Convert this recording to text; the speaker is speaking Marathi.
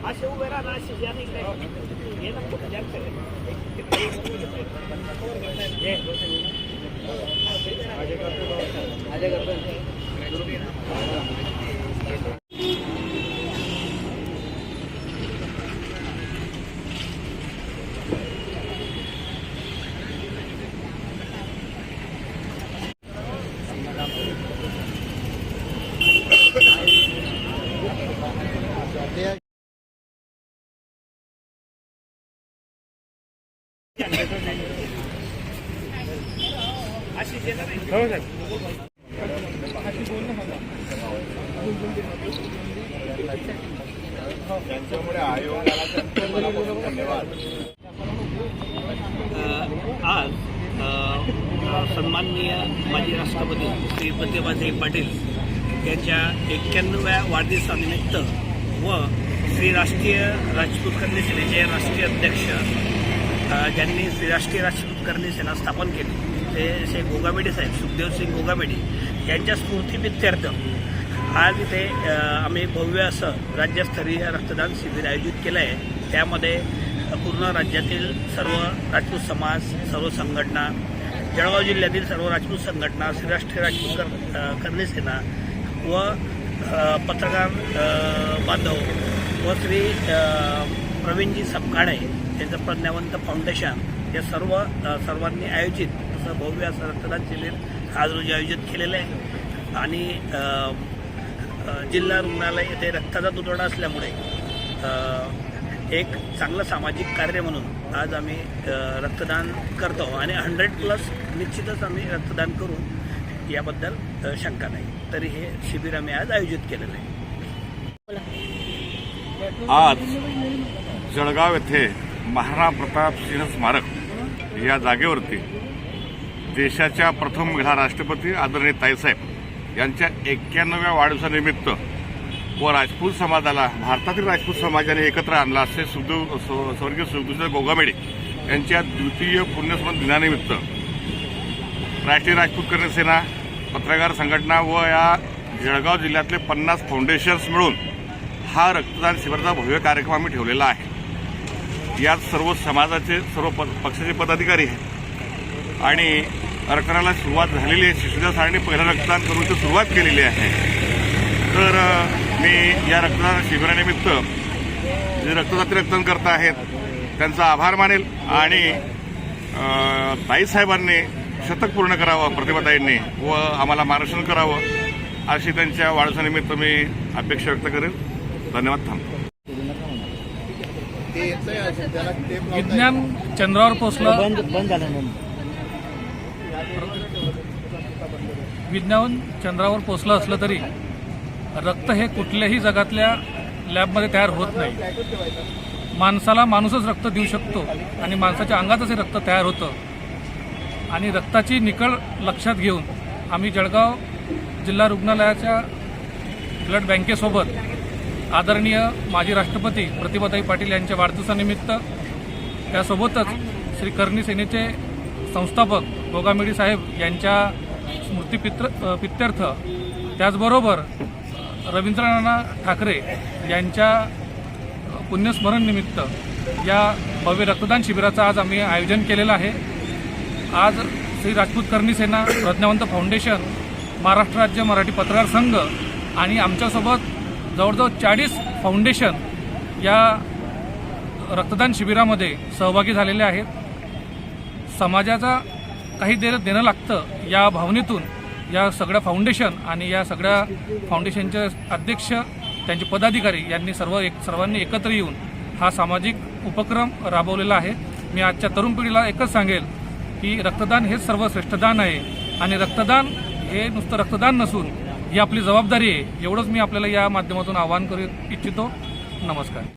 असे उभे राहा असे ज्याने हे नको जास्त त्यांच्यामुळे आयोगाला धन्यवाद। आज सन्माननीय माजी राष्ट्रपती श्री प्रतिभाताई पाटील यांच्या 91व्या वाढदिवसानिमित्त व श्री राष्ट्रीय राजपूत करणी सेनेचे राष्ट्रीय अध्यक्ष ज्यांनी श्री राष्ट्रीय राजपूत करणी सेना स्थापन केली ते श्री गोगामेडी साहेब सुखदेवसिंग गोगामेडी यांच्या स्मृतीप्रित्यर्थ आज इथे आम्ही भव्य असं राज्यस्तरीय रक्तदान शिबिर आयोजित केलं आहे। त्यामध्ये पूर्ण राज्यातील सर्व राजपूत समाज, सर्व संघटना, जळगाव जिल्ह्यातील सर्व राजपूत संघटना, श्री राष्ट्रीय राजपूत करणी सेना व पत्रकार बांधव व श्री प्रवीणजी सपकाळे यांचं प्रज्ञावंत फाउंडेशन या सर्वांनी आयोजित असं भव्य असं रक्तदान शिबिर आज रोजी आयोजित केलेलं आहे। आणि जिल्हा रुग्णालय येथे रक्ताचा तुटवडा असल्यामुळे एक चांगलं सामाजिक कार्य म्हणून आज आम्ही रक्तदान करतो आणि 100+ निश्चितच आम्ही रक्तदान करू याबद्दल शंका नाही। तरी हे शिबिर आम्ही आज आयोजित केलेलं आहे। आज जळगाव येथे महाराणा प्रताप सिंह स्मारक या जागेवरती देशाच्या प्रथम महिला राष्ट्रपती आदरणीय ताईसाहेब यांच्या 91व्या वाढदिवसानिमित्त व राजपूत समाजाला भारतातील राजपूत समाजाने एकत्र आणला असे स्वर्गीय सुखदेव गोगामेडी यांच्या द्वितीय पुण्यस्मरण दिनानिमित्त राष्ट्रीय राजपूत करणी सेना, पत्रकार संघटना व या जळगाव जिल्ह्यातले 50 फाउंडेशन्स मिळून हा रक्तदान शिबिराचा भव्य कार्यक्रम आम्ही ठेवलेला आहे। यात सर्व समाजाचे, सर्व पक्षाचे पदाधिकारी आहेत आणि रक्तदानाला सुरुवात झालेली आहे। शिशुदा साळीने पहिलं रक्तदान करून सुरुवात केलेली आहे। तर मी या रक्तदान शिबिरानिमित्त जे रक्तदान करत आहेत त्यांचा आभार मानेल आणि ताईसाहेबांनी शतक पूर्ण करावं, प्रतिभाताईंनी, व आम्हाला मार्गदर्शन करावं अशी त्यांच्या वाढदिवसानिमित्त मी अपेक्षा व्यक्त करेल। धन्यवाद। थांबतो। विज्ञान चंद्रावर पोचलं, विज्ञान चंद्रावर पोचलं असलं तरी रक्त हे कुठल्याही जगातल्या लॅबमध्ये तयार होत नाही। माणसाला माणूसच रक्त देऊ शकतो आणि माणसाच्या अंगातच हे रक्त तयार होतं आणि रक्ताची निकळ लक्षात घेऊन आम्ही जळगाव जिल्हा रुग्णालयाच्या ब्लड बँकेसोबत आदरणीय माजी राष्ट्रपती प्रतिभाताई पाटील यांच्या वाढदिवसानिमित्त त्यासोबतच श्री करणी सेनेचे संस्थापक गोगामेडी साहेब यांच्या स्मृतीप्रित्यर्थ त्याचबरोबर रवींद्रनाथ ठाकरे यांच्या पुण्यस्मरण निमित्त या भव्य रक्तदान शिबिराचं आज आम्ही आयोजन केलेलं आहे। आज श्री राजपूत करणी सेना, प्रज्ञावंत फाउंडेशन, महाराष्ट्र राज्य मराठी पत्रकार संघ आणि आमच्यासोबत जवळजवळ 40 फाउंडेशन या रक्तदान शिबिरामध्ये सहभागी झालेले आहेत। समाजाचा काही देणं लागतं या भावनेतून या सगळ्या फाउंडेशन आणि या सगळ्या फाउंडेशनचे अध्यक्ष, त्यांचे पदाधिकारी यांनी सर्वांनी एकत्र येऊन हा सामाजिक उपक्रम राबवलेला आहे। मी आजच्या तरुण पिढीला एकच सांगेल की रक्तदान हेच सर्वश्रेष्ठ दान आहे आणि रक्तदान हे नुसतं रक्तदान नसून ही आपली जबाबदारी आहे। एवढंच मी आपल्याला या माध्यमातून आवाहन करू इच्छितो। नमस्कार।